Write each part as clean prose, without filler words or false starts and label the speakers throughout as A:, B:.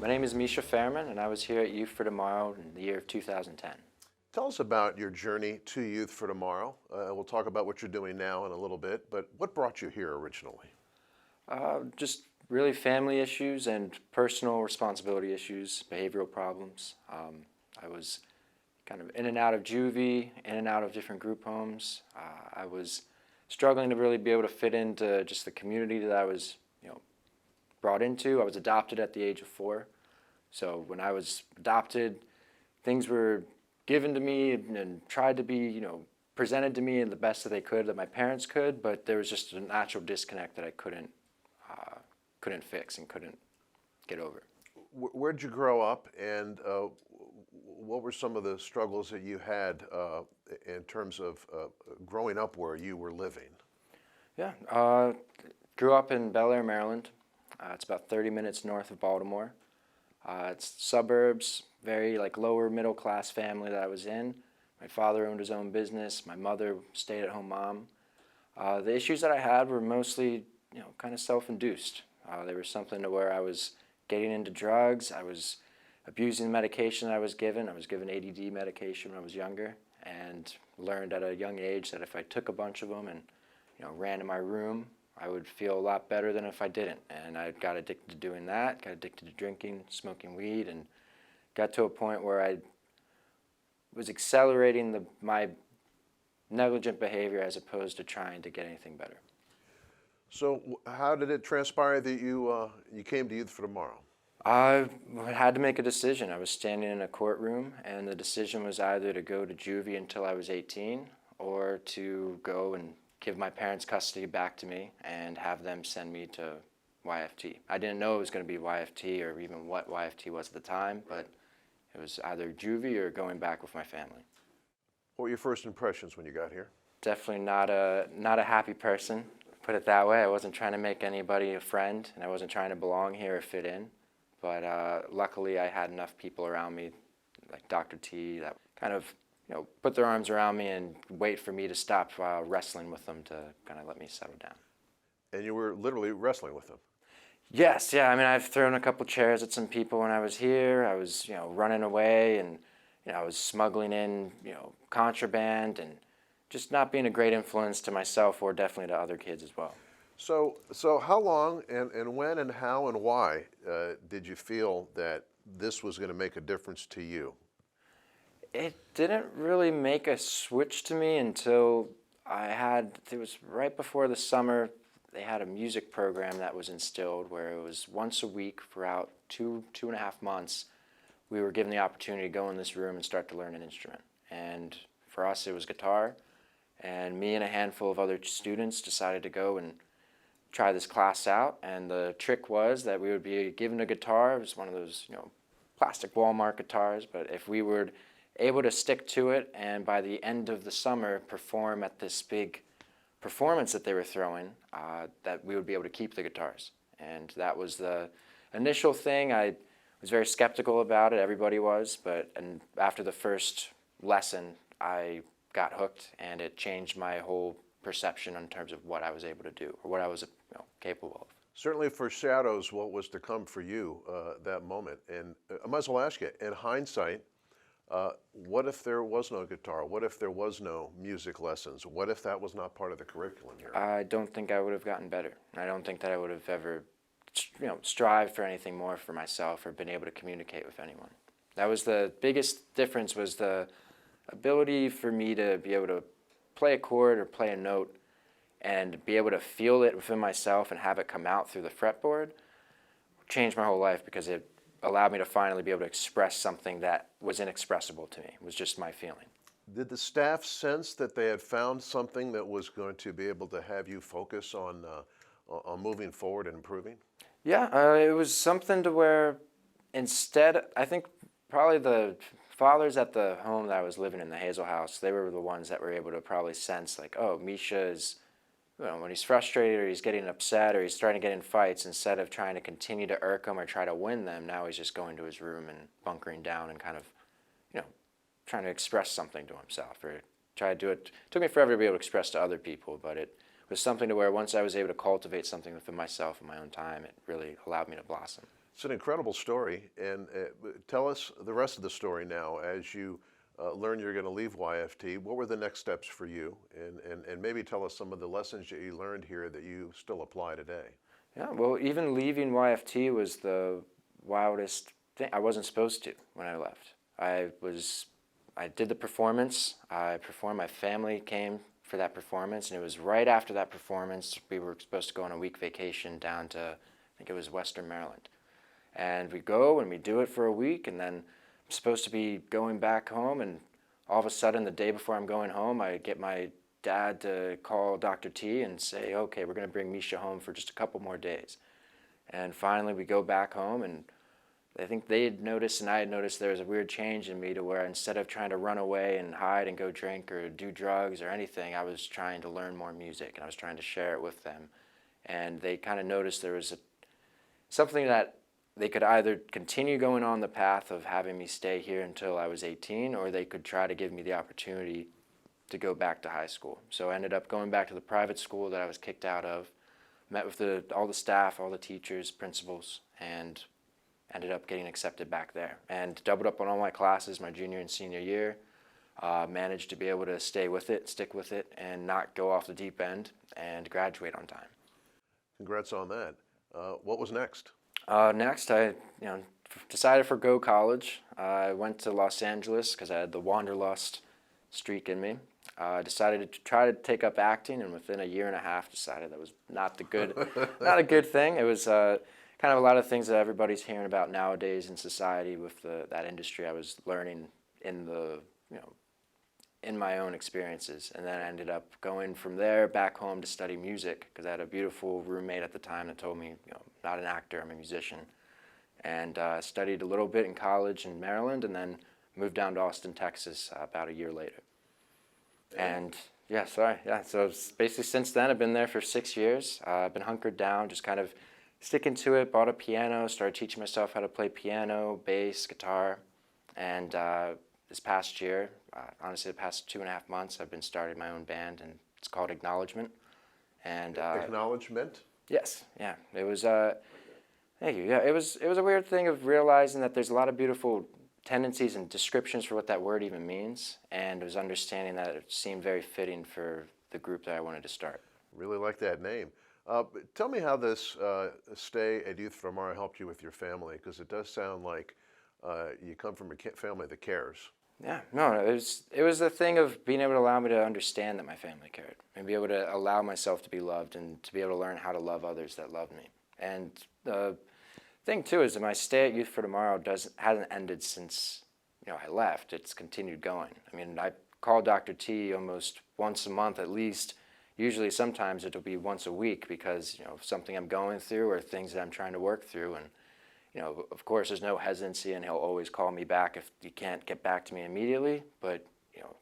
A: My name is Misha Fehrmann, and I was here at Youth for Tomorrow in the year of 2010.
B: Tell us about your journey to Youth for Tomorrow. We'll talk about what you're doing now in a little bit, but what brought you here originally?
A: Just really family issues and personal responsibility issues, behavioral problems. I was kind of in and out of juvie, in and out of different group homes. I was struggling to really be able to fit into just the community that I was, brought into. I was adopted at the age of 4. So when I was adopted, things were given to me and tried to be, presented to me in the best that they could, that my parents could, but there was just a natural disconnect that I couldn't fix and couldn't get over.
B: Where'd you grow up, and what were some of the struggles that you had in terms of growing up where you were living?
A: Yeah, grew up in Bel Air, Maryland. It's about 30 minutes north of Baltimore. It's suburbs, very lower middle class family that I was in. My father owned his own business. My mother stayed-at-home mom. The issues that I had were mostly, kind of self-induced. They were something to where I was getting into drugs. I was abusing the medication I was given. I was given ADD medication when I was younger, and learned at a young age that if I took a bunch of them and, ran to my room, I would feel a lot better than if I didn't. And I got addicted to doing that, got addicted to drinking, smoking weed, and got to a point where I was accelerating my negligent behavior as opposed to trying to get anything better.
B: So how did it transpire that you came to Youth for Tomorrow?
A: I had to make a decision. I was standing in a courtroom, and the decision was either to go to juvie until I was 18 or to go and give my parents' custody back to me and have them send me to YFT. I didn't know it was going to be YFT or even what YFT was at the time, but it was either juvie or going back with my family.
B: What were your first impressions when you got here?
A: Definitely not a happy person, put it that way. I wasn't trying to make anybody a friend, and I wasn't trying to belong here or fit in. But luckily, I had enough people around me, like Dr. T, that kind of put their arms around me and wait for me to stop wrestling with them to kind of let me settle down.
B: And you were literally wrestling with them?
A: Yes, yeah. I mean, I've thrown a couple chairs at some people when I was here. I was, running away, and I was smuggling in, contraband, and just not being a great influence to myself or definitely to other kids as well.
B: So how long and when and how and why did you feel that this was going to make a difference to you?
A: It didn't really make a switch to me until it was right before the summer, they had a music program that was instilled where it was once a week throughout two and a half months, we were given the opportunity to go in this room and start to learn an instrument. And for us, it was guitar. And me and a handful of other students decided to go and try this class out. And the trick was that we would be given a guitar. It was one of those, plastic Walmart guitars. But if we were able to stick to it and by the end of the summer perform at this big performance that they were throwing, that we would be able to keep the guitars. And that was the initial thing. I was very skeptical about it, everybody was, and after the first lesson, I got hooked, and it changed my whole perception in terms of what I was able to do, or what I was capable of.
B: Certainly foreshadows what was to come for you that moment. And I might as well ask you, in hindsight, what if there was no guitar? What if there was no music lessons? What if that was not part of the curriculum here?
A: I don't think I would have gotten better. I don't think that I would have ever, strived for anything more for myself or been able to communicate with anyone. That was the biggest difference, was the ability for me to be able to play a chord or play a note and be able to feel it within myself and have it come out through the fretboard. Changed my whole life because it allowed me to finally be able to express something that was inexpressible to me. It was just my feeling.
B: Did the staff sense that they had found something that was going to be able to have you focus on moving forward and improving?
A: Yeah, it was something to where instead, I think probably the fathers at the home that I was living in, the Hazel House, they were the ones that were able to probably sense oh, Misha is, when he's frustrated or he's getting upset or he's starting to get in fights, instead of trying to continue to irk them or try to win them, now he's just going to his room and bunkering down and kind of, trying to express something to himself, or try to do it. It took me forever to be able to express to other people, but it was something to where once I was able to cultivate something within myself in my own time, it really allowed me to blossom.
B: It's an incredible story, and tell us the rest of the story now. As you learn you're going to leave YFT, what were the next steps for you? And maybe tell us some of the lessons that you learned here that you still apply today.
A: Yeah, well, even leaving YFT was the wildest thing. I wasn't supposed to when I left. I did the performance. I performed. My family came for that performance, and it was right after that performance we were supposed to go on a week vacation down to, I think it was Western Maryland. And we go and we do it for a week, and then I'm supposed to be going back home, and all of a sudden the day before I'm going home, I get my dad to call Dr. T and say, okay, we're going to bring Misha home for just a couple more days. And finally we go back home, and I think they had noticed and I had noticed there was a weird change in me to where instead of trying to run away and hide and go drink or do drugs or anything, I was trying to learn more music, and I was trying to share it with them. And they kind of noticed there was something that they could either continue going on the path of having me stay here until I was 18, or they could try to give me the opportunity to go back to high school. So I ended up going back to the private school that I was kicked out of, met with all the staff, all the teachers, principals, and ended up getting accepted back there. And doubled up on all my classes my junior and senior year, managed to be able to stay with it, stick with it, and not go off the deep end, and graduate on time.
B: Congrats on that. What was next?
A: Next, I decided for Go College. I went to Los Angeles because I had the wanderlust streak in me. I decided to try to take up acting, and within a year and a half, decided that was not not a good thing. It was kind of a lot of things that everybody's hearing about nowadays in society with that industry. I was learning in in my own experiences, and then I ended up going from there back home to study music because I had a beautiful roommate at the time that told me, not an actor, I'm a musician. And studied a little bit in college in Maryland, and then moved down to Austin, Texas about a year later. And so basically since then I've been there for 6 years. I've been hunkered down, just kind of sticking to it, bought a piano, started teaching myself how to play piano, bass, guitar, and this past year, honestly the past 2.5 months, I've been starting my own band, and it's called Acknowledgement. And
B: Acknowledgement?
A: Yes, yeah, it was, thank you, yeah, it was a weird thing of realizing that there's a lot of beautiful tendencies and descriptions for what that word even means, and it was understanding that it seemed very fitting for the group that I wanted to start.
B: Really like that name. Tell me how this stay at Youth for Tomorrow helped you with your family, because it does sound like you come from a family that cares.
A: Yeah, no, it was a thing of being able to allow me to understand that my family cared, and be able to allow myself to be loved, and to be able to learn how to love others that love me. And the thing too is that my stay at Youth for Tomorrow hasn't ended since I left. It's continued going. I mean, I call Dr. T almost once a month at least. Usually, sometimes it'll be once a week because something I'm going through or things that I'm trying to work through. And of course, there's no hesitancy, and he'll always call me back if you can't get back to me immediately. But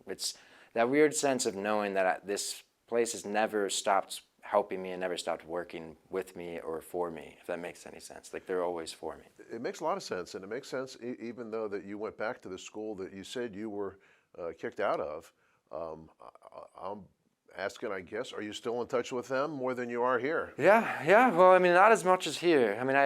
A: it's that weird sense of knowing that this place has never stopped helping me and never stopped working with me or for me, if that makes any sense. Like, they're always for me.
B: It makes a lot of sense, and it makes sense even though that you went back to the school that you said you were kicked out of. I'm asking, I guess, are you still in touch with them more than you are here?
A: Yeah. Well, I mean, not as much as here. I mean,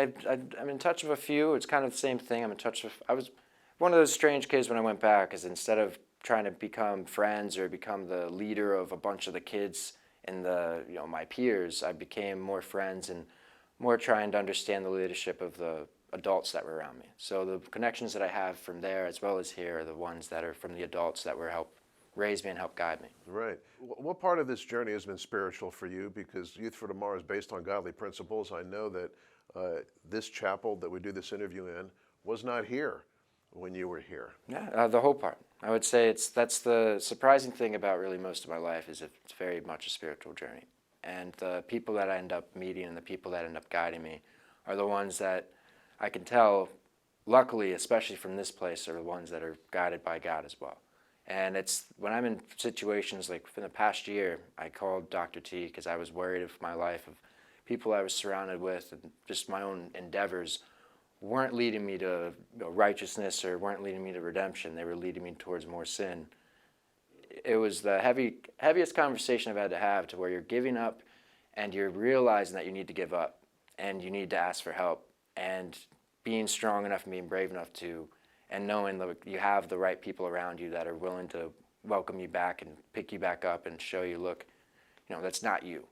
A: I'm in touch with a few. It's kind of the same thing. I'm in touch with. I was one of those strange kids when I went back, is instead of trying to become friends or become the leader of a bunch of the kids and my peers, I became more friends and more trying to understand the leadership of the adults that were around me. So the connections that I have from there as well as here are the ones that are from the adults that were help raise me and help guide me.
B: Right. What part of this journey has been spiritual for you? Because Youth for Tomorrow is based on godly principles. I know that this chapel that we do this interview in was not here when you were here.
A: Yeah, the whole part. I would say that's the surprising thing about really most of my life, is it's very much a spiritual journey. And the people that I end up meeting and the people that end up guiding me are the ones that I can tell, luckily, especially from this place, are the ones that are guided by God as well. And it's when I'm in situations like in the past year, I called Dr. T because I was worried of my life, of people I was surrounded with, and just my own endeavors weren't leading me to righteousness or weren't leading me to redemption. They were leading me towards more sin. It was the heaviest conversation I've had to have, to where you're giving up and you're realizing that you need to give up and you need to ask for help. And being strong enough and being brave enough to, and knowing that you have the right people around you that are willing to welcome you back and pick you back up and show you, look, that's not you,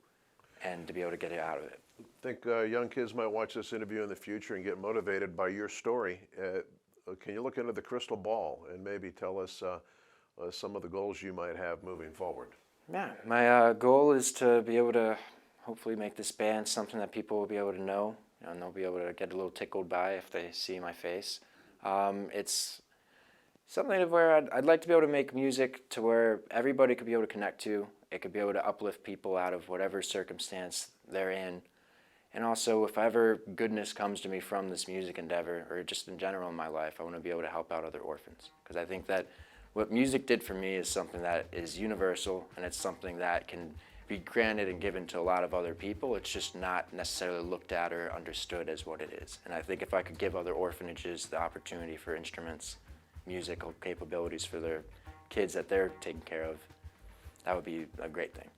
A: and to be able to get it out of it.
B: I think young kids might watch this interview in the future and get motivated by your story. Can you look into the crystal ball and maybe tell us some of the goals you might have moving forward?
A: Yeah, my goal is to be able to hopefully make this band something that people will be able to know, and they'll be able to get a little tickled by if they see my face. It's something of where I'd like to be able to make music to where everybody could be able to connect to. It could be able to uplift people out of whatever circumstance they're in. And also, if ever goodness comes to me from this music endeavor, or just in general in my life, I want to be able to help out other orphans. Because I think that what music did for me is something that is universal, and it's something that can be granted and given to a lot of other people. It's just not necessarily looked at or understood as what it is. And I think if I could give other orphanages the opportunity for instruments, musical capabilities for their kids that they're taking care of, that would be a great thing.